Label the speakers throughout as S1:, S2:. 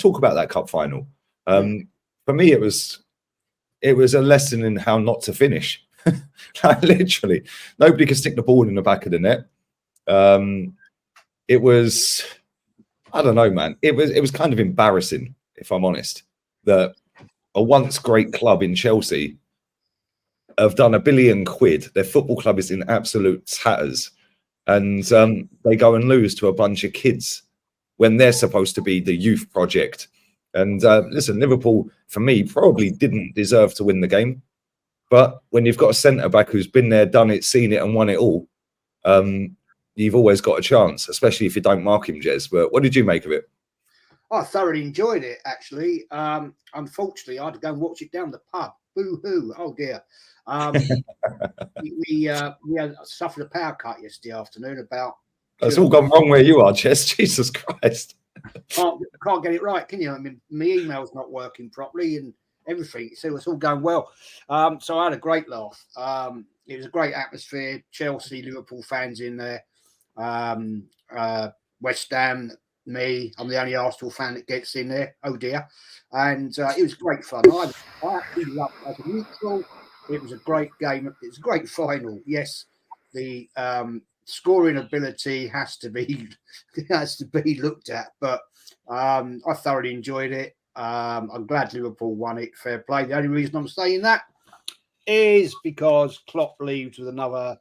S1: talk about that cup final. For me, it was a lesson in how not to finish. Like, literally, nobody could stick the ball in the back of the net. It was, I don't know, man. It was kind of embarrassing, if I'm honest, that a once great club in Chelsea have done £1 billion. Their football club is in absolute tatters, and they go and lose to a bunch of kids when they're supposed to be the youth project. And listen, Liverpool, for me, probably didn't deserve to win the game. But when you've got a centre-back who's been there, done it, seen it and won it all, you've always got a chance, especially if you don't mark him, Jez. But what did you make of it?
S2: I thoroughly enjoyed it, actually. Unfortunately, I had to go and watch it down the pub. Boo-hoo. Oh, dear. We suffered a power cut yesterday afternoon about...
S1: It's all gone wrong where you are, Jez. Jesus Christ.
S2: Can't get it right, can you? I mean, my email's not working properly and everything. So it's all going well. So I had a great laugh. It was a great atmosphere. Chelsea, Liverpool fans in there. West Ham, me. I'm the only Arsenal fan that gets in there. Oh dear. And it was great fun. I actually loved it. As a neutral, it was a great game. It was a great final. Yes, the scoring ability has to be looked at, but I thoroughly enjoyed it. I'm glad Liverpool won it. Fair play. The only reason I'm saying that is because Klopp leaves with another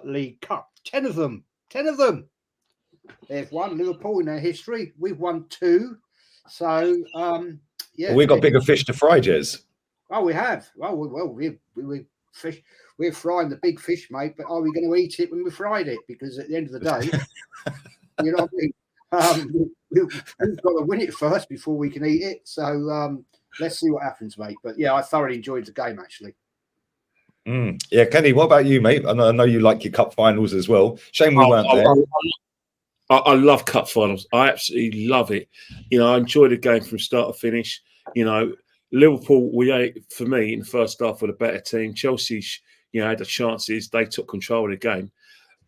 S2: League Cup. 10 of them. They've won. Liverpool in their history. We've won 2. So yeah,
S1: well, we got bigger fish to fry, Jez.
S2: Oh, we have. We fish. We're frying the big fish, mate. But are we going to eat it when we fried it? Because at the end of the day, you know what I mean. We've got to win it first before we can eat it. So let's see what happens, mate. But yeah, I thoroughly enjoyed the game, actually.
S1: Yeah, Kenny, what about you, mate? I know you like your cup finals as well. Shame we weren't there.
S3: I love cup finals. I absolutely love it. You know, I enjoy the game from start to finish. You know, Liverpool, for me, in the first half, were the better team. Chelsea, had the chances. They took control of the game.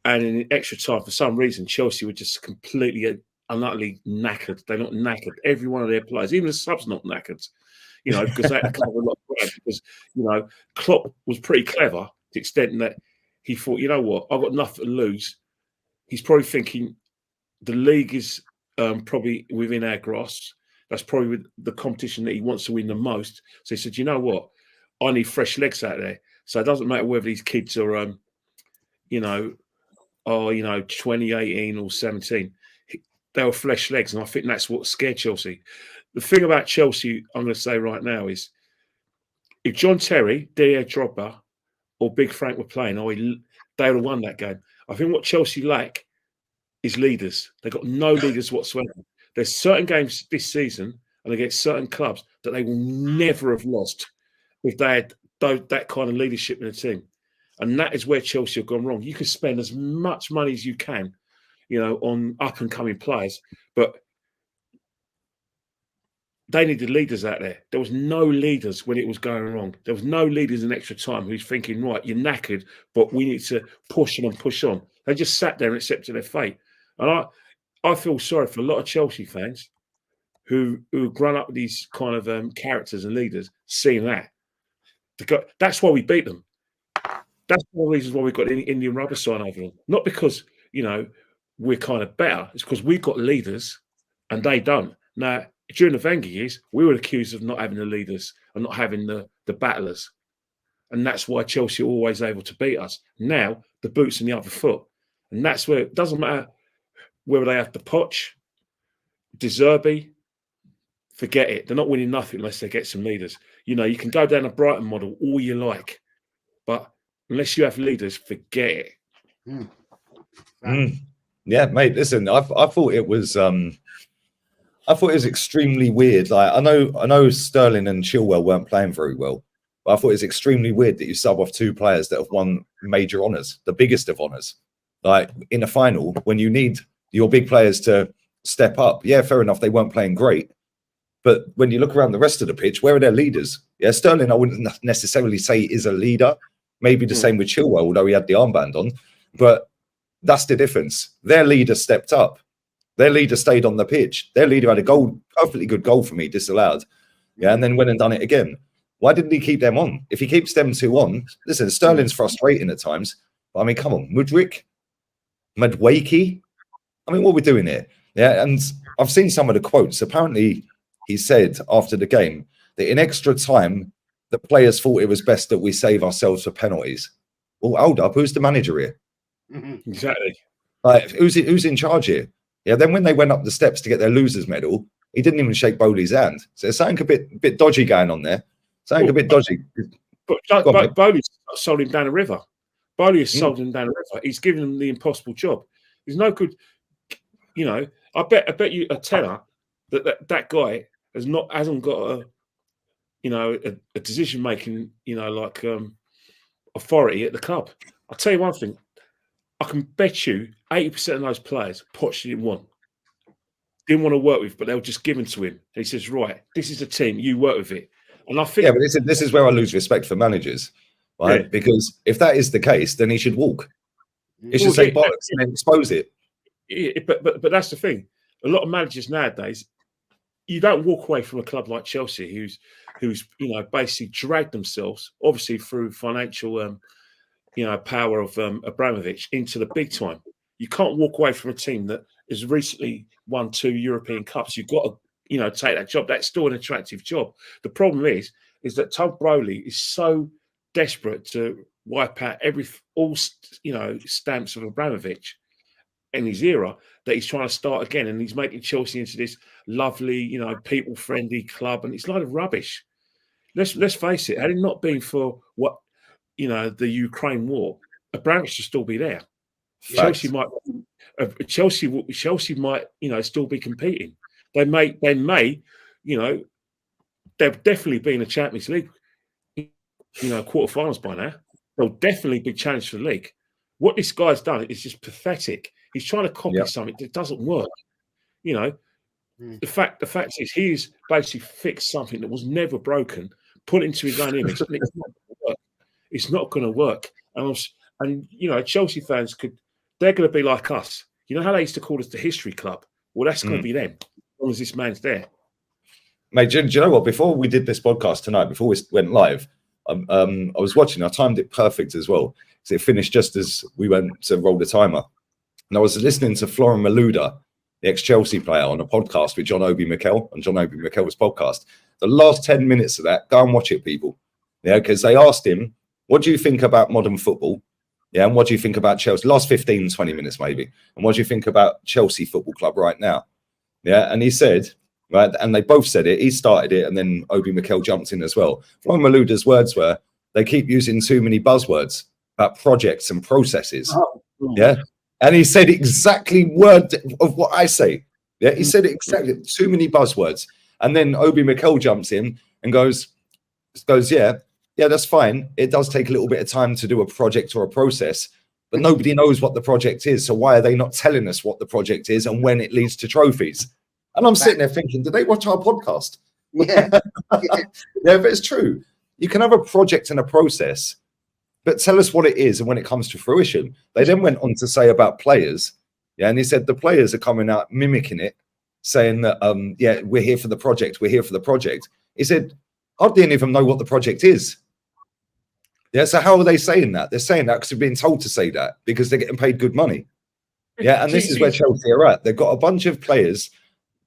S3: And in extra time, for some reason, Chelsea were just completely and utterly knackered. They're not knackered. Every one of their players, even the subs, not knackered. Because they had to cover a lot of ground. Because, Klopp was pretty clever to the extent that he thought, you know what, I've got nothing to lose. He's probably thinking the league is probably within our grasp. That's probably the competition that he wants to win the most. So he said, you know what, I need fresh legs out there. So it doesn't matter whether these kids are, 20, 18 or 17. They were fresh legs. And I think that's what scared Chelsea. The thing about Chelsea, I'm going to say right now, is if John Terry, Didier Drogba, or Big Frank were playing, they would have won that game. I think what Chelsea lack is leaders. They've got no leaders whatsoever. There's certain games this season and against certain clubs that they will never have lost if they had that kind of leadership in the team. And that is where Chelsea have gone wrong. You can spend as much money as you can, on up-and-coming players, but they needed leaders out there. There was no leaders when it was going wrong. There was no leaders in extra time who's thinking, right, you're knackered, but we need to push on and push on. They just sat there and accepted their fate. And I feel sorry for a lot of Chelsea fans who have grown up with these kind of characters and leaders, seeing that. That's why we beat them. That's one of the reasons why we've got the Indian rubber sign over them. Not because, we're kind of better. It's because we've got leaders and they don't. Now, during the Wenger years, we were accused of not having the leaders and not having the battlers. And that's why Chelsea are always able to beat us. Now, the boot's in the other foot. And that's where it doesn't matter whether they have the Poch, De Zerbi, forget it. They're not winning nothing unless they get some leaders. You can go down a Brighton model all you like, but unless you have leaders, forget it.
S1: Yeah, mate. Listen, I thought it was extremely weird. Like I know Sterling and Chilwell weren't playing very well, but I thought it was extremely weird that you sub off 2 players that have won major honours, the biggest of honours. Like in a final, when you need your big players to step up. Yeah, fair enough, they weren't playing great. But when you look around the rest of the pitch, where are their leaders? Yeah, Sterling, I wouldn't necessarily say is a leader. Maybe the same with Chilwell, although he had the armband on. But that's the difference. Their leader stepped up. Their leader stayed on the pitch. Their leader had a goal, perfectly good goal for me, disallowed. Yeah, and then went and done it again. Why didn't he keep them on? If he keeps them two on, listen, Sterling's frustrating at times. But I mean, come on, Mudryk, Madwakey. I mean, what are we doing here? Yeah, and I've seen some of the quotes. Apparently, he said after the game that in extra time, the players thought it was best that we save ourselves for penalties. Well, hold up, who's the manager here?
S3: Exactly.
S1: Like, who's in charge here? Yeah, then when they went up the steps to get their losers medal, he didn't even shake Boehly's hand. So there's something a bit dodgy going on there. Something a bit dodgy.
S3: But Boehly's sold him down the river. Boehly has sold him down the river. He's given him the impossible job. He's no good. You know, I bet you a tenner that guy hasn't got a decision making, authority at the club. I'll tell you one thing. I can bet you 80% of those players Poch didn't want to work with, but they were just given to him. He says, right, this is a team, you work with it. And I think,
S1: yeah, but this is where I lose respect for managers, right? Yeah. Because if that is the case, then he should walk. He should say bollocks and then expose it.
S3: But that's the thing. A lot of managers nowadays, you don't walk away from a club like Chelsea, who's basically dragged themselves, obviously through financial power of Abramovich, into the big time. You can't walk away from a team that has recently won 2 European Cups. You've got to, take that job. That's still an attractive job. The problem is that Todd Boehly is so desperate to wipe out all stamps of Abramovich in his era that he's trying to start again, and he's making Chelsea into this lovely, people-friendly club, and it's a lot of rubbish. Let's face it. Had it not been for the Ukraine war, Abramovich should still be there.
S1: Facts.
S3: Chelsea might, still be competing. They may, they've definitely been a Champions League, quarterfinals by now. They'll definitely be challenged for the league. What this guy's done is just pathetic. He's trying to copy something that doesn't work. The fact is he's basically fixed something that was never broken, put it into his own image, and it's not going to work. It's not going to work. And Chelsea fans they're going to be like us. You know how they used to call us the history club? Well, that's going to be them, as long as this man's there.
S1: Mate, do you know what? Before we did this podcast tonight, before we went live, I was watching. I timed it perfect as well, because it finished just as we went to roll the timer. And I was listening to Florian Malouda, the ex-Chelsea player, on a podcast with John Obi Mikel, on John Obi Mikel's podcast. The last 10 minutes of that, go and watch it, people. Yeah, because they asked him, what do you think about modern football? Yeah, and what do you think about Chelsea? Last 15, 20 minutes maybe. And what do you think about Chelsea Football Club right now? Yeah, and he said, right, and they both said it. He started it, and then Obi Mikel jumped in as well. Florian Malouda's words were, they keep using too many buzzwords about projects and processes. Yeah, and he said exactly word of what I say. Yeah, he said it exactly, too many buzzwords. And then Obi Mikel jumps in and goes, yeah, that's fine. It does take a little bit of time to do a project or a process, but nobody knows what the project is. So why are they not telling us what the project is and when it leads to trophies? And I'm sitting there thinking, did they watch our podcast?
S2: Yeah.
S1: Yeah, but it's true. You can have a project and a process, but tell us what it is and when it comes to fruition. They then went on to say about players. Yeah, and he said the players are coming out mimicking it, saying that, we're here for the project. We're here for the project. He said, I didn't even know what the project is. Yeah, so how are they saying that? They're saying that because they're being told to say that because they're getting paid good money. Yeah, and this is where Chelsea are at. They've got a bunch of players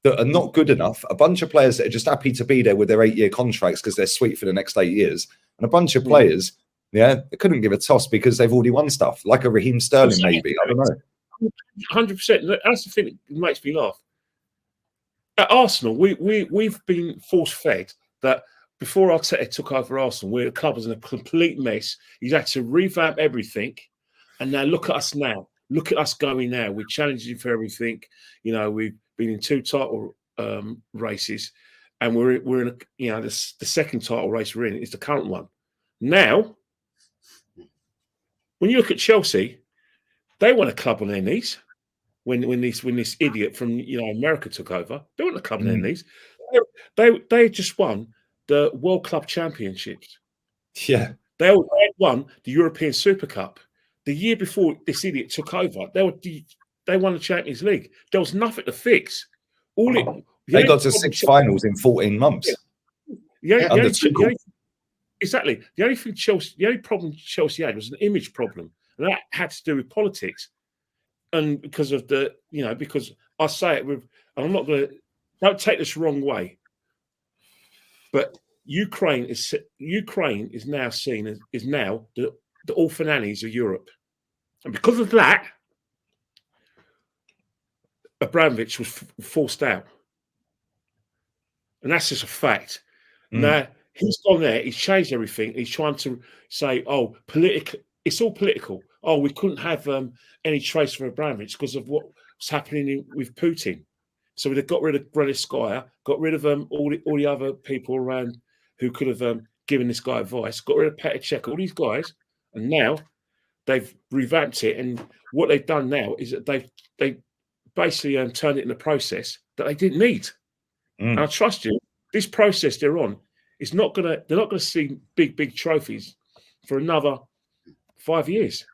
S1: that are not good enough, a bunch of players that are just happy to be there with their 8-year contracts because they're sweet for the next 8 years, and a bunch of players, they couldn't give a toss because they've already won stuff, like a Raheem Sterling maybe. I don't know.
S3: 100%. That's the thing that makes me laugh. At Arsenal, we've been force-fed that before Arteta took over Arsenal, the club was in a complete mess. He's had to revamp everything. And now look at us now. Look at us going now. We're challenging for everything. We've been in 2 title races. And we're in the second title race we're in is the current one. Now, when you look at Chelsea, they want a club on their knees. When this idiot from America took over, they want a club on their knees. They just won the World Club Championships.
S1: Yeah.
S3: They had won the European Super Cup. The year before this idiot took over, they were they won the Champions League. There was nothing to fix.
S1: They got to 6 finals in 14 months.
S3: Exactly. The only problem Chelsea had was an image problem, and that had to do with politics. And because of because I say it with, and I'm not going to, don't take this wrong way, but Ukraine is now seen as the orphan Annies of Europe, and because of that, Abramovich was forced out, and that's just a fact. Now he's gone there, he's changed everything. He's trying to say, "Oh, it's all political. Oh, we couldn't have any trace from Abramovich because of what's happening with Putin." So they got rid of Greliskaya, got rid of all the other people around who could have given this guy advice, got rid of Petr, all these guys, and now they've revamped it. And what they've done now is that they basically turned it in a process that they didn't need. And I trust you, this process they're on is they're not gonna see big trophies for another 5 years.